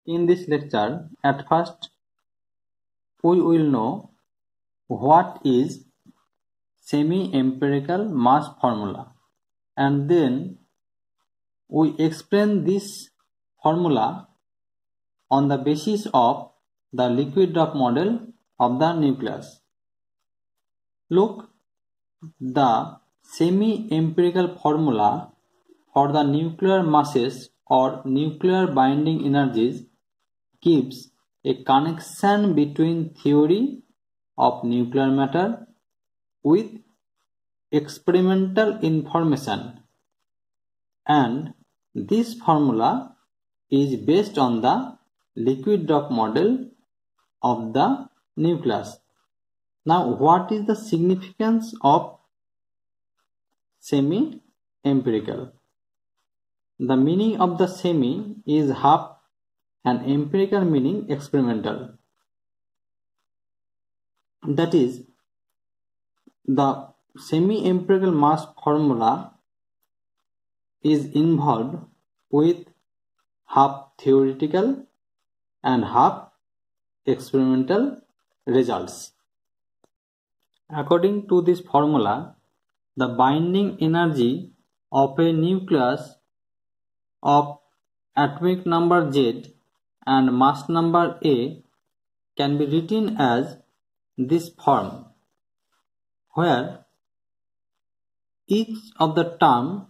In this lecture, at first, we will know what is semi-empirical mass formula, and then we explain this formula on the basis of the liquid drop model of the nucleus. Look, the semi-empirical formula for the nuclear masses or nuclear binding energies gives a connection between theory of nuclear matter with experimental information, and this formula is based on the liquid drop model of the nucleus. Now, what is the significance of semi-empirical? The meaning of the semi is half and empirical meaning experimental. That is, the semi-empirical mass formula is involved with half theoretical and half experimental results. According to this formula, the binding energy of a nucleus of atomic number Z and mass number A can be written as this form, where each of the term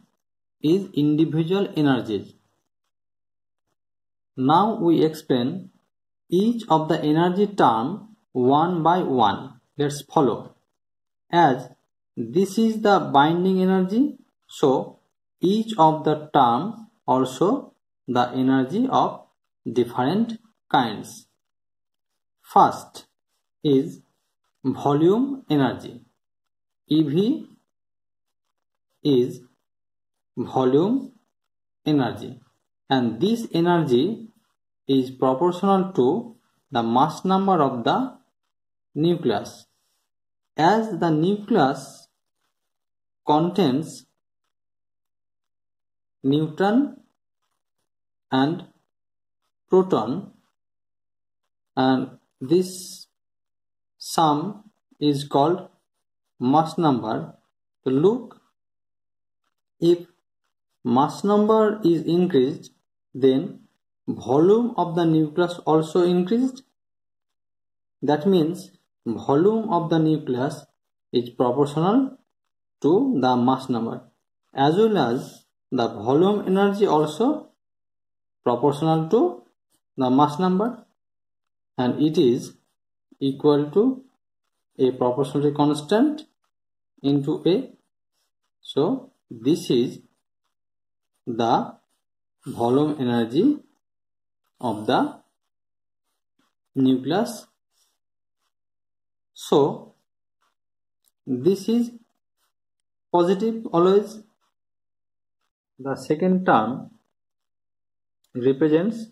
is individual energies. Now we explain each of the energy term one by one. Let's follow. As this is the binding energy, so each of the terms also the energy of different kinds. First is volume energy. EV is volume energy, and this energy is proportional to the mass number of the nucleus. As the nucleus contains neutron and proton, and this sum is called mass number. So look, if mass number is increased, then volume of the nucleus also increased. That means volume of the nucleus is proportional to the mass number, as well as the volume energy also proportional to the mass number, and it is equal to a proportionality constant into A. So this is the volume energy of the nucleus. So this is positive always. The second term represents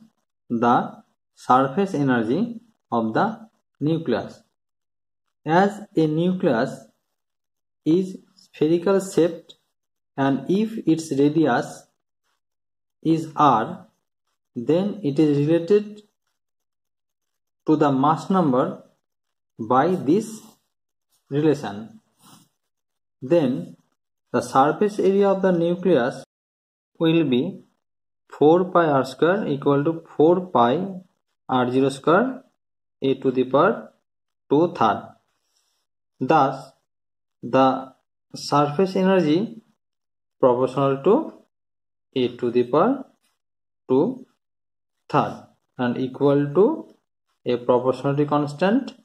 the surface energy of the nucleus. As a nucleus is spherical shaped, and if its radius is r, then it is related to the mass number by this relation. Then the surface area of the nucleus will be 4 pi r square equal to 4 pi r0 square a to the power 2/3. Thus, the surface energy proportional to a to the power 2/3 and equal to a proportionality constant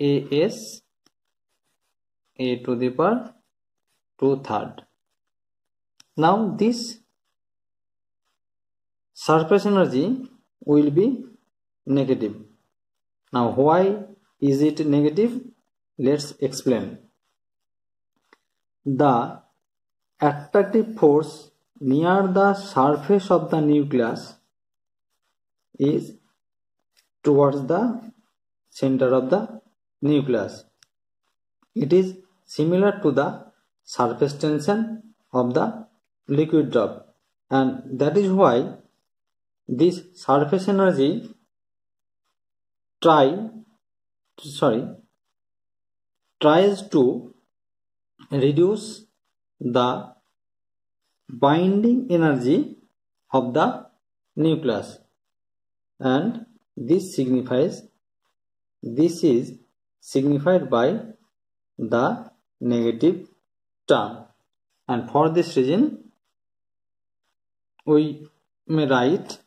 as a to the power 2/3. Now this surface energy will be negative. Now why is it negative? Let's explain. The attractive force near the surface of the nucleus is towards the center of the nucleus. It is similar to the surface tension of the liquid drop, and that is why this surface energy tries to reduce the binding energy of the nucleus, and this is signified by the negative term, and for this reason we may write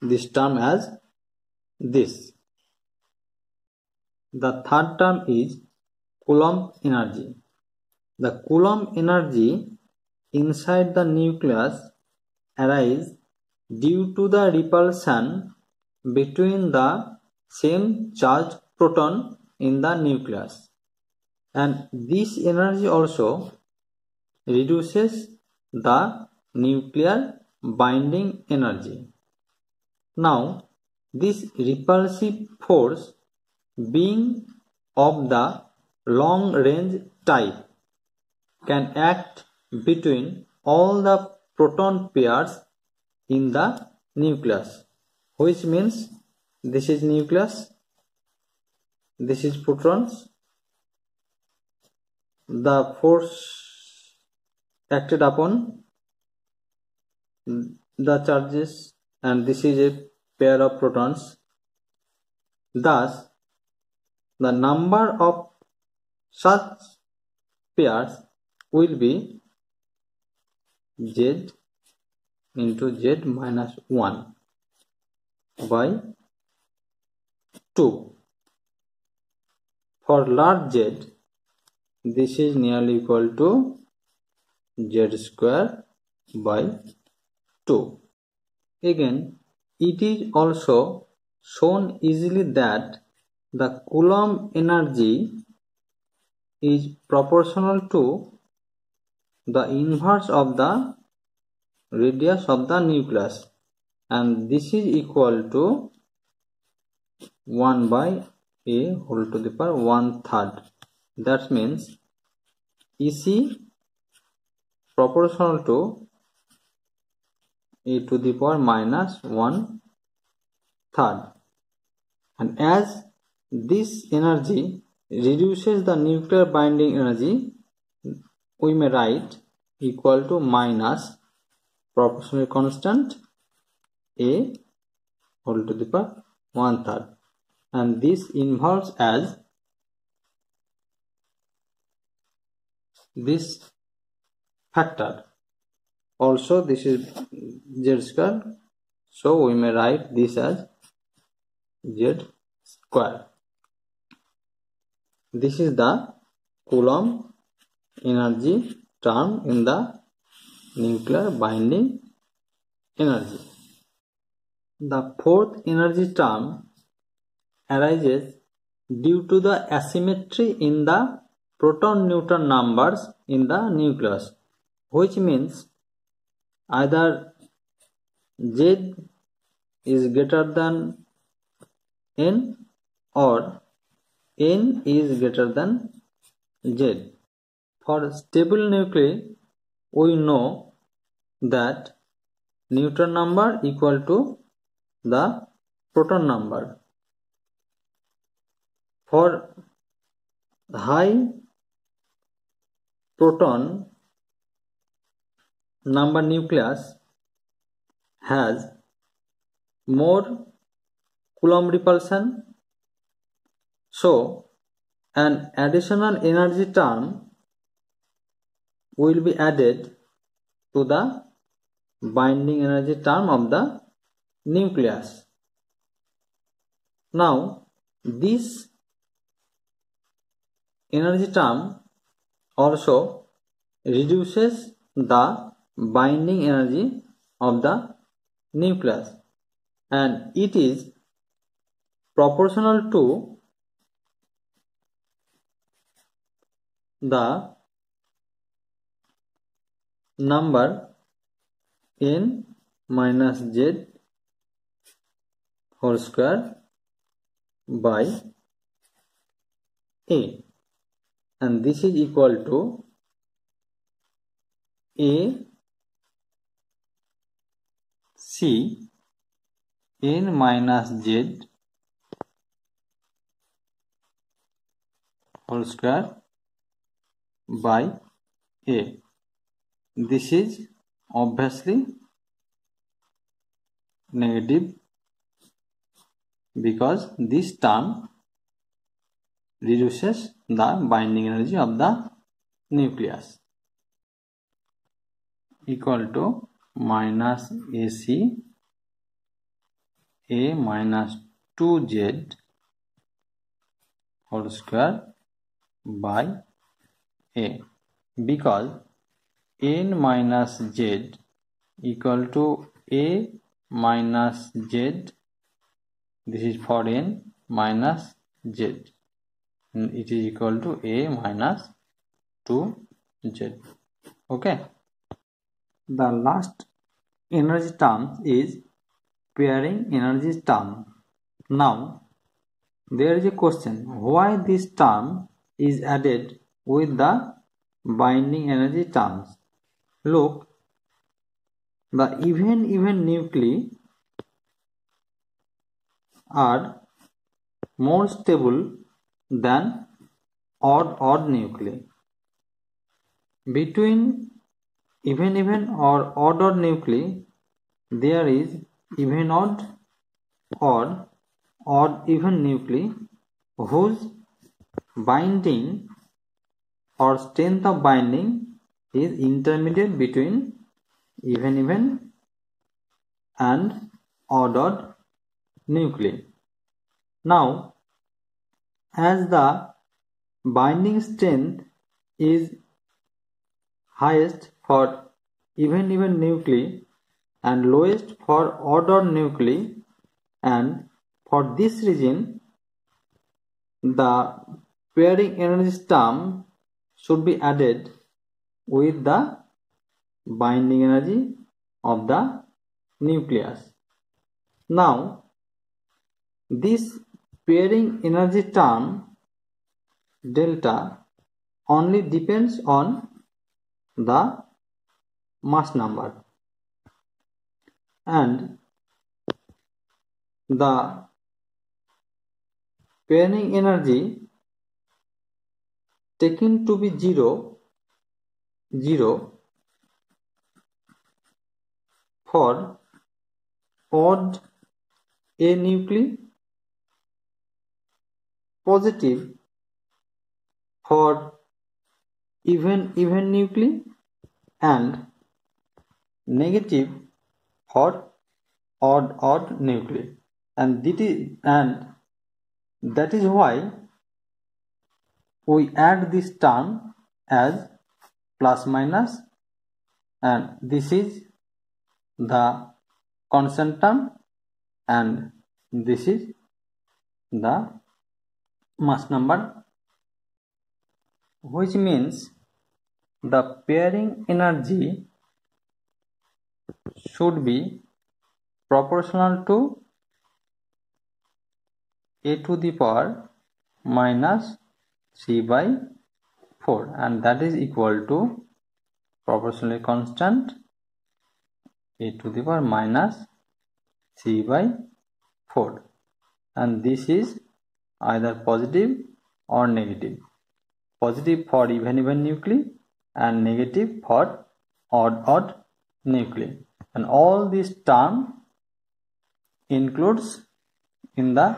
this term as this. The third term is Coulomb energy. The Coulomb energy inside the nucleus arises due to the repulsion between the same charged proton in the nucleus, and this energy also reduces the nuclear binding energy. Now, this repulsive force, being of the long range type, can act between all the proton pairs in the nucleus, which means this is nucleus, this is protons. The force acted upon the charges, and this is a pair of protons. Thus, the number of such pairs will be Z into Z minus 1 by 2. For large Z, this is nearly equal to Z square by 2. Again, it is also shown easily that the Coulomb energy is proportional to the inverse of the radius of the nucleus, and this is equal to 1 by a whole to the power 1/3. That means EC proportional to a to the power minus 1/3, and as this energy reduces the nuclear binding energy, we may write equal to minus proportional constant a whole to the power 1/3, and this involves as this factor. Also, this is Z square, so we may write this as Z square. This is the Coulomb energy term in the nuclear binding energy. The fourth energy term arises due to the asymmetry in the proton-neutron numbers in the nucleus, which means either Z is greater than N or N is greater than Z. For stable nuclei, we know that neutron number equal to the proton number. For high proton number nucleus has more Coulomb repulsion, so an additional energy term will be added to the binding energy term of the nucleus. Now, this energy term also reduces the binding energy of the nucleus, and it is proportional to the number N minus Z whole square by A, and this is equal to A C n minus z whole square by a. This is obviously negative because this term reduces the binding energy of the nucleus, equal to minus AC a minus 2z whole square by a, because n minus z equal to a minus z. This is for n minus z, and it is equal to a minus 2z. Okay. The last energy term is pairing energy term. Now there is a question, why this term is added with the binding energy terms. Look, the even nuclei are more stable than odd nuclei. Between even or odd nuclei there is even odd even nuclei whose binding or strength of binding is intermediate between even and odd nuclei. Now, as the binding strength is highest for even nuclei and lowest for odd nuclei, and for this reason the pairing energy term should be added with the binding energy of the nucleus. Now this pairing energy term delta only depends on the mass number, and the pairing energy taken to be 0 for odd a nuclei, positive for even nuclei, and negative for odd nuclei. And that is why we add this term as plus minus, and this is the constant term and this is the mass number, which means the pairing energy should be proportional to a to the power minus 3 by 4, and that is equal to proportionally constant a to the power minus 3 by 4, and this is either positive or negative. Positive for even nuclei and negative for odd nuclei, and all this term includes in the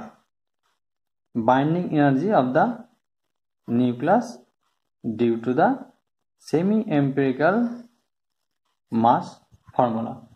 binding energy of the nucleus due to the semi-empirical mass formula.